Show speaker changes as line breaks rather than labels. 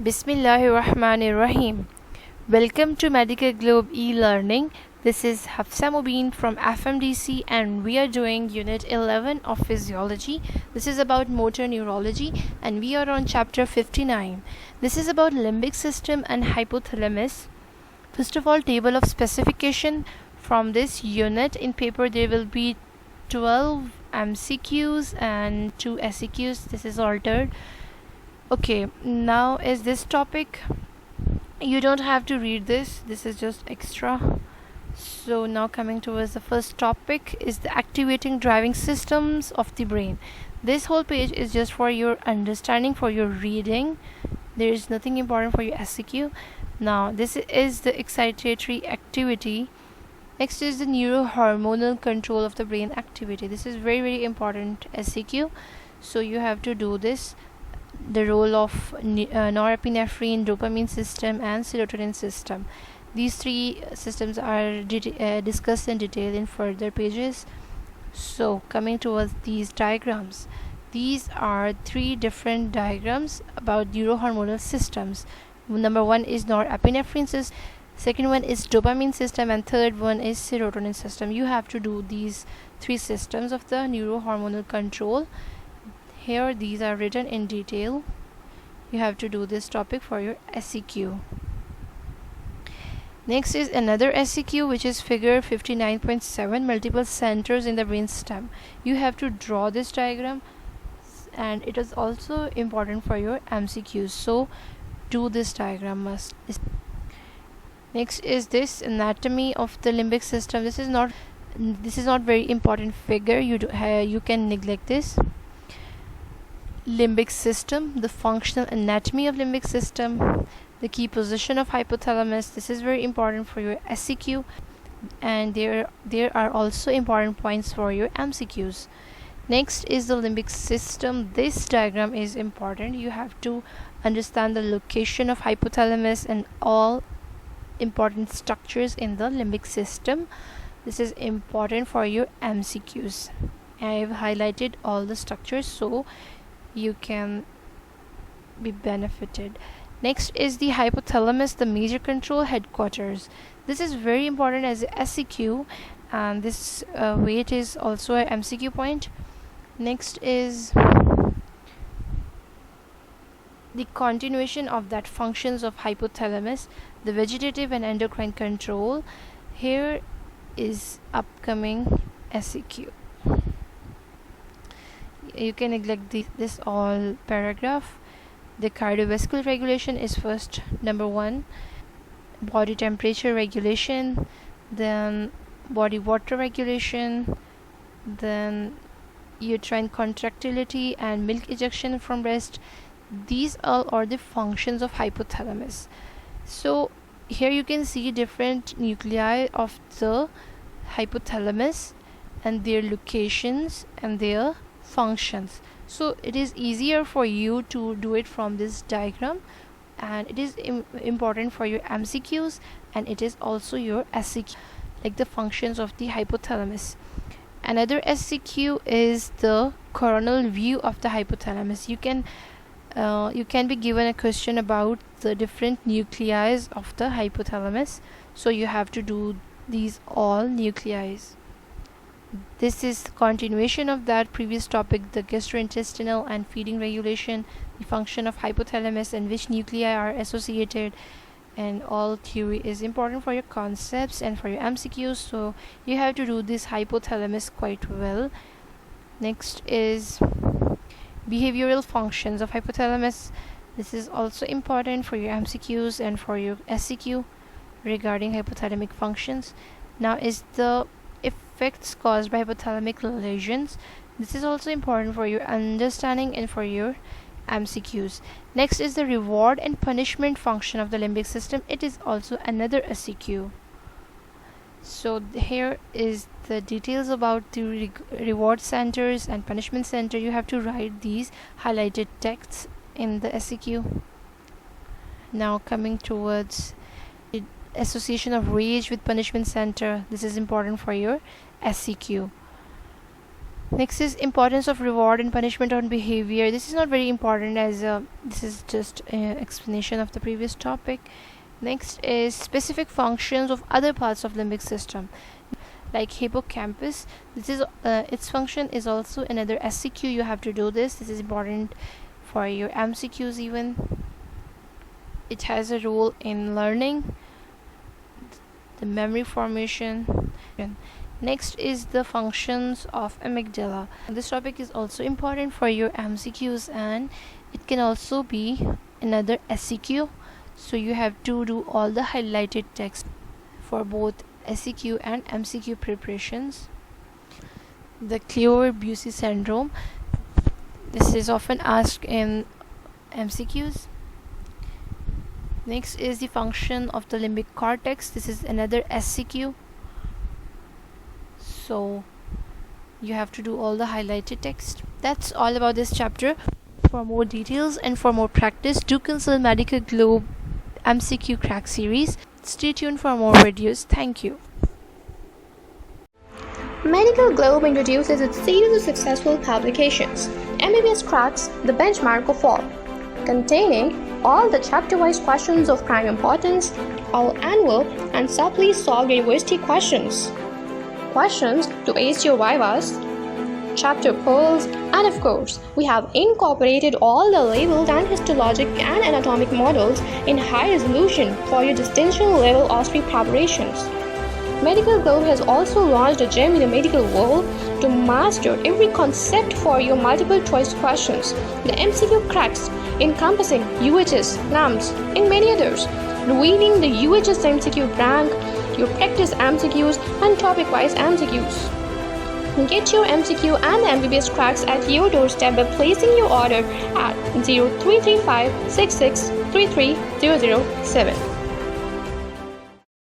Bismillahirrahmanirrahim. Welcome to Medical Globe e-learning. This is Hafsa Mubin from FMDC and we are doing Unit 11 of Physiology. This is about motor neurology and we are on chapter 59. This is about limbic system and hypothalamus. First of all, table of specification from this unit. In paper there will be 12 MCQs and 2 SEQs. This is altered. Okay, now is this topic. You don't have to read this. This is just extra. So now coming towards the first topic is the activating driving systems of the brain. This whole page is just for your understanding, for your reading. There is nothing important for your SEQ. Now this is the excitatory activity. Next is the neurohormonal control of the brain activity. This is very important SEQ. So you have to do this. The role of norepinephrine, dopamine system and serotonin system. These three systems are discussed in detail in further pages. So coming towards these diagrams, these are three different diagrams about neurohormonal systems. Number one is norepinephrine system, second one is dopamine system, and third one is serotonin system. You have to do these three systems of the neurohormonal control. Here these are written in detail. You have to do this topic for your SEQ. Next is another SEQ, which is figure 59.7, multiple centers in the brain stem. You have to draw this diagram and it is also important for your MCQs. So do this diagram must. Next is this anatomy of the limbic system. This is not very important figure. You can neglect this. Limbic system, the functional anatomy of limbic system, the key position of hypothalamus. This is very important for your SEQ, and there are also important points for your MCQs. Next is the limbic system. This diagram is important. You have to understand the location of hypothalamus and all important structures in the limbic system. This is important for your MCQs. I have highlighted all the structures so you can be benefited. Next is the hypothalamus, the major control headquarters. This is very important as a SEQ, and this weight is also a MCQ point. Next is the continuation of that functions of hypothalamus, the vegetative and endocrine control. Here is upcoming SEQ. You can neglect this all paragraph. The cardiovascular regulation is first. Number one, body temperature regulation, then body water regulation, then uterine contractility and milk ejection from breast. These all are the functions of hypothalamus. So here you can see different nuclei of the hypothalamus and their locations and their functions. So it is easier for you to do it from this diagram, and it is important for your MCQs, and it is also your SEQ, like the functions of the hypothalamus. Another SEQ is the coronal view of the hypothalamus. You can be given a question about the different nuclei of the hypothalamus, so you have to do these all nuclei. This is the continuation of that previous topic, the gastrointestinal and feeding regulation, the function of hypothalamus and which nuclei are associated, and all theory is important for your concepts and for your MCQs, so you have to do this hypothalamus quite well. Next is behavioral functions of hypothalamus. This is also important for your MCQs and for your SEQ regarding hypothalamic functions. Now is the effects caused by hypothalamic lesions. This is also important for your understanding and for your MCQs. Next is the reward and punishment function of the limbic system. It is also another SEQ. So here is the details about the reward centers and punishment center. You have to write these highlighted texts in the SEQ. Now coming towards association of rage with punishment center. This is important for your SEQ. Next is the association of rage with punishment center. This is important for your MCQ. So here is the details about the reward center and punishment center. You have to write these highlighted texts in the SEQ. Now coming towards association of rage with punishment center. This is important for your SEQ. Next is the association of rage with punishment center. This is important for your Next is importance of reward and punishment on behavior. This is not very important, as this is just an explanation of the previous topic. Next is specific functions of other parts of limbic system, like hippocampus. This is its function is also another SCQ. You have to do this. This is important for your MCQs even. It has a role in learning, the memory formation. Next is the functions of amygdala. This topic is also important for your MCQs, and it can also be another SCQ. So you have to do all the highlighted text for both SCQ and MCQ preparations. The Clever-Bucy syndrome. This is often asked in MCQs. Next is the function of the limbic cortex. This is another SCQ. So you have to do all the highlighted text. That's all about this chapter. For more details and for more practice, do consult Medical Globe MCQ Crack series. Stay tuned for more videos. Thank you.
Medical Globe introduces its series of successful publications, MBBS Cracks, the benchmark of all, containing all the chapter-wise questions of prime importance, all annual and subtly solved university questions, questions to ace your vivas, chapter polls, and of course, we have incorporated all the labeled and histologic and anatomic models in high resolution for your distinction level OSCE preparations. Medical Globe has also launched a gem in the medical world to master every concept for your multiple choice questions, the MCQ cracks encompassing UHS, NAMS, and many others, revealing the UHS MCQ rank, your practice MCQs, and topic-wise MCQs. Get your MCQ and MBBS cracks at your doorstep by placing your order at 0335 66 33007.